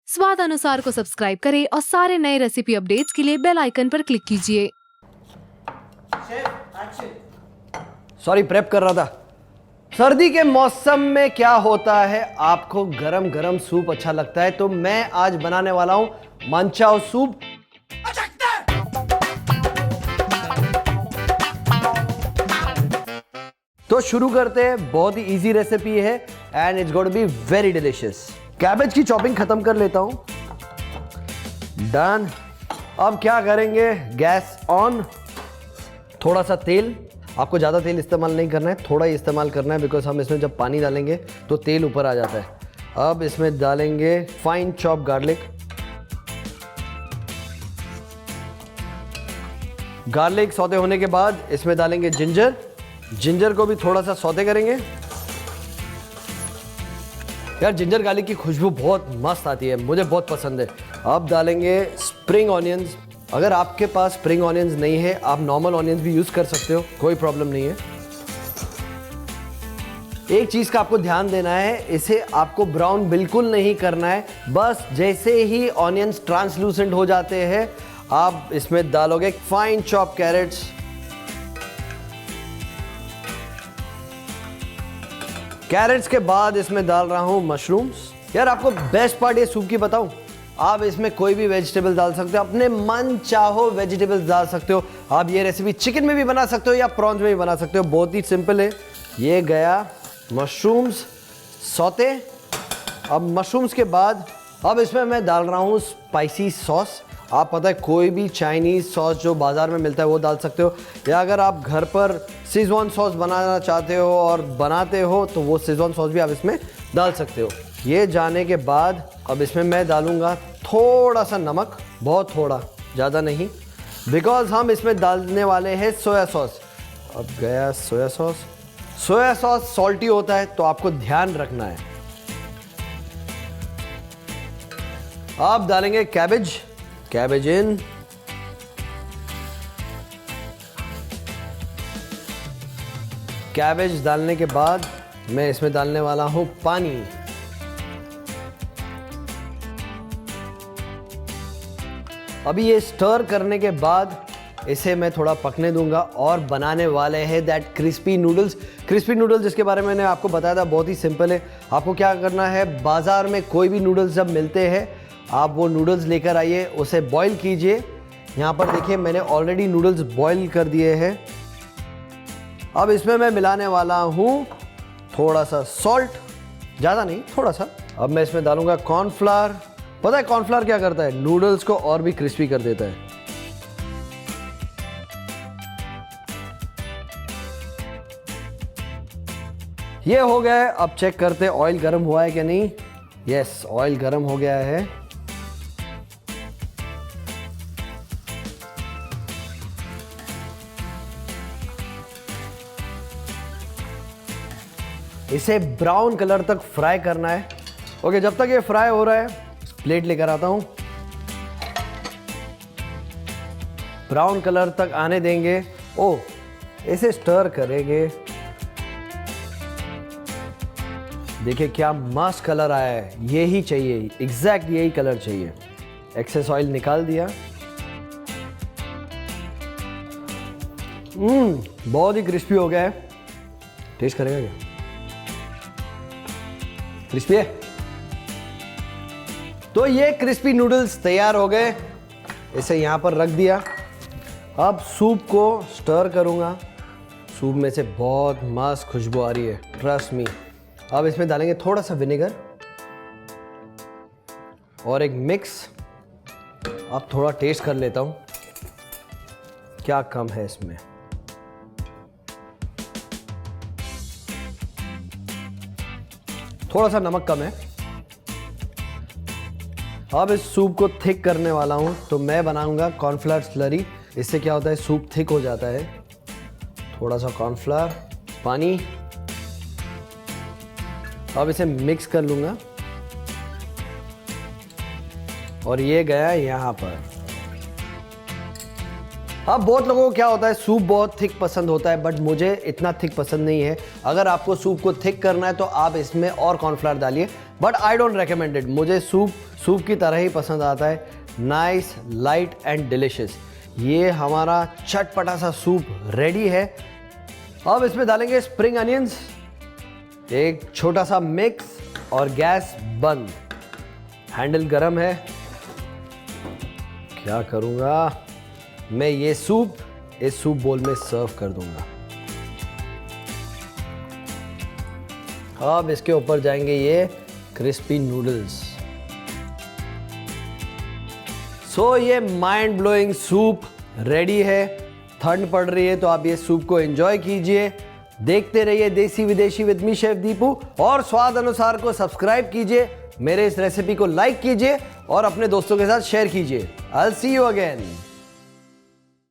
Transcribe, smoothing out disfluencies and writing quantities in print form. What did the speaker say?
स्वाद अनुसार को सब्सक्राइब करें और सारे नए रेसिपी अपडेट्स के लिए बेल आइकन पर क्लिक कीजिए। सॉरी, प्रेप कर रहा था। सर्दी के मौसम में क्या होता है, आपको गरम गरम सूप अच्छा लगता है, तो मैं आज बनाने वाला हूं मनचाओ सूप। तो शुरू करते हैं। बहुत ही इजी रेसिपी है and it's going to be very delicious. Cabbage की चॉपिंग खत्म कर लेता हूं। डन। अब क्या करेंगे, गैस ऑन, थोड़ा सा तेल। आपको ज़्यादा तेल इस्तेमाल नहीं करना है, थोड़ा ही इस्तेमाल करना है, बिकॉज हम इसमें जब पानी डालेंगे तो तेल ऊपर आ जाता है। अब इसमें डालेंगे fine chop garlic. Garlic saute होने के बाद इसमें डालेंगे जिंजर। जिंजर को भी थोड़ा सा सौते करेंगे। यार जिंजर गार्लिक की खुशबू बहुत मस्त आती है, मुझे बहुत पसंद है। अब डालेंगे स्प्रिंग ऑनियंस। अगर आपके पास स्प्रिंग ऑनियंस नहीं है, आप नॉर्मल ऑनियंस भी यूज कर सकते हो, कोई प्रॉब्लम नहीं है। एक चीज का आपको ध्यान देना है, इसे आपको ब्राउन बिल्कुल नहीं करना है। बस जैसे ही ऑनियंस ट्रांसलूसेंट हो जाते हैं, आप इसमें डालोगे फाइन चॉप कैरेट्स। कैरेट्स के बाद इसमें डाल रहा हूं मशरूम्स। यार आपको बेस्ट पार्ट ये सूप की बताऊं, आप इसमें कोई भी वेजिटेबल डाल सकते हो, अपने मन चाहो वेजिटेबल्स डाल सकते हो। आप ये रेसिपी चिकन में भी बना सकते हो या प्रॉन्स में भी बना सकते हो, बहुत ही सिंपल है। ये गया मशरूम्स सौते। अब मशरूम्स के बाद अब इसमें मैं डाल रहा हूँ स्पाइसी सॉस। आप पता है कोई भी चाइनीज़ सॉस जो बाज़ार में मिलता है वो डाल सकते हो, या अगर आप घर पर शेज़वान सॉस बनाना चाहते हो और बनाते हो तो वो शेज़वान सॉस भी आप इसमें डाल सकते हो। ये जाने के बाद अब इसमें मैं डालूँगा थोड़ा सा नमक, बहुत थोड़ा, ज़्यादा नहीं, बिकॉज हम इसमें डालने वाले हैं सोया सॉस। अब गया soya sauce. Soya sauce salty होता है तो आपको ध्यान रखना है। आप डालेंगे कैबेज। कैबेज इन। कैबेज डालने के बाद मैं इसमें डालने वाला हूं पानी। अभी ये स्टर करने के बाद इसे मैं थोड़ा पकने दूंगा और बनाने वाले हैं that crispy noodles. Crispy noodles जिसके बारे में मैंने आपको बताया था, बहुत ही सिंपल है। आपको क्या करना है, बाजार में कोई भी नूडल्स जब मिलते हैं, आप वो नूडल्स लेकर आइए, उसे बॉईल कीजिए। यहाँ पर देखिए मैंने ऑलरेडी नूडल्स बॉईल कर दिए हैं। अब इसमें मैं मिलाने वाला हूँ थोड़ा सा सॉल्ट, ज़्यादा नहीं, थोड़ा सा। अब मैं इसमें डालूंगा कॉर्नफ्लावर। पता है कॉर्नफ्लावर क्या करता है, नूडल्स को और भी क्रिस्पी कर देता है। ये हो गया है। अब चेक करते हैं ऑयल गर्म हुआ है कि नहीं। यस, ऑयल गर्म हो गया है। इसे ब्राउन कलर तक फ्राई करना है। ओके, जब तक ये फ्राई हो रहा है प्लेट लेकर आता हूं। ब्राउन कलर तक आने देंगे। ओ, इसे स्टर करेंगे। देखिए क्या मस्त कलर आया है, यही चाहिए, एग्जैक्ट यही कलर चाहिए। एक्सेस ऑयल निकाल दिया। बहुत ही क्रिस्पी हो गया है। टेस्ट करेगा क्या? क्रिस्पी है। तो ये क्रिस्पी नूडल्स तैयार हो गए। इसे यहां पर रख दिया। अब सूप को स्टर करूंगा। सूप में से बहुत मस्त खुशबू आ रही है, ट्रस्ट मी। अब इसमें डालेंगे थोड़ा सा विनेगर और एक मिक्स। अब थोड़ा टेस्ट कर लेता हूं क्या कम है इसमें। थोड़ा सा नमक कम है। अब इस सूप को थिक करने वाला हूं, तो मैं बनाऊंगा कॉर्नफ्लावर स्लरी। इससे क्या होता है, सूप थिक हो जाता है। थोड़ा सा कॉर्नफ्लावर, पानी। अब इसे मिक्स कर लूंगा और ये गया यहां पर। अब बहुत लोगों को क्या होता है, सूप बहुत थिक पसंद होता है, बट मुझे इतना थिक पसंद नहीं है। अगर आपको सूप को थिक करना है तो आप इसमें और कॉर्नफ्लावर डालिए, but I don't recommend it. मुझे सूप की तरह ही पसंद आता है, नाइस, लाइट एंड डिलिशियस। ये हमारा चटपटा सा सूप रेडी है। अब इसमें डालेंगे स्प्रिंग अनियंस, एक छोटा सा मिक्स और गैस बंद। हैंडल गरम है। क्या करूंगा मैं, ये सूप इस सूप बोल में सर्व कर दूंगा। अब इसके ऊपर जाएंगे ये क्रिस्पी नूडल्स। सो ये माइंड ब्लोइंग सूप रेडी है। ठंड पड़ रही है तो आप ये सूप को एंजॉय कीजिए। देखते रहिए देसी विदेशी विद मी शेफ दीपू, और स्वाद अनुसार को सब्सक्राइब कीजिए। मेरे इस रेसिपी को लाइक कीजिए और अपने दोस्तों के साथ शेयर कीजिए। I will see you again.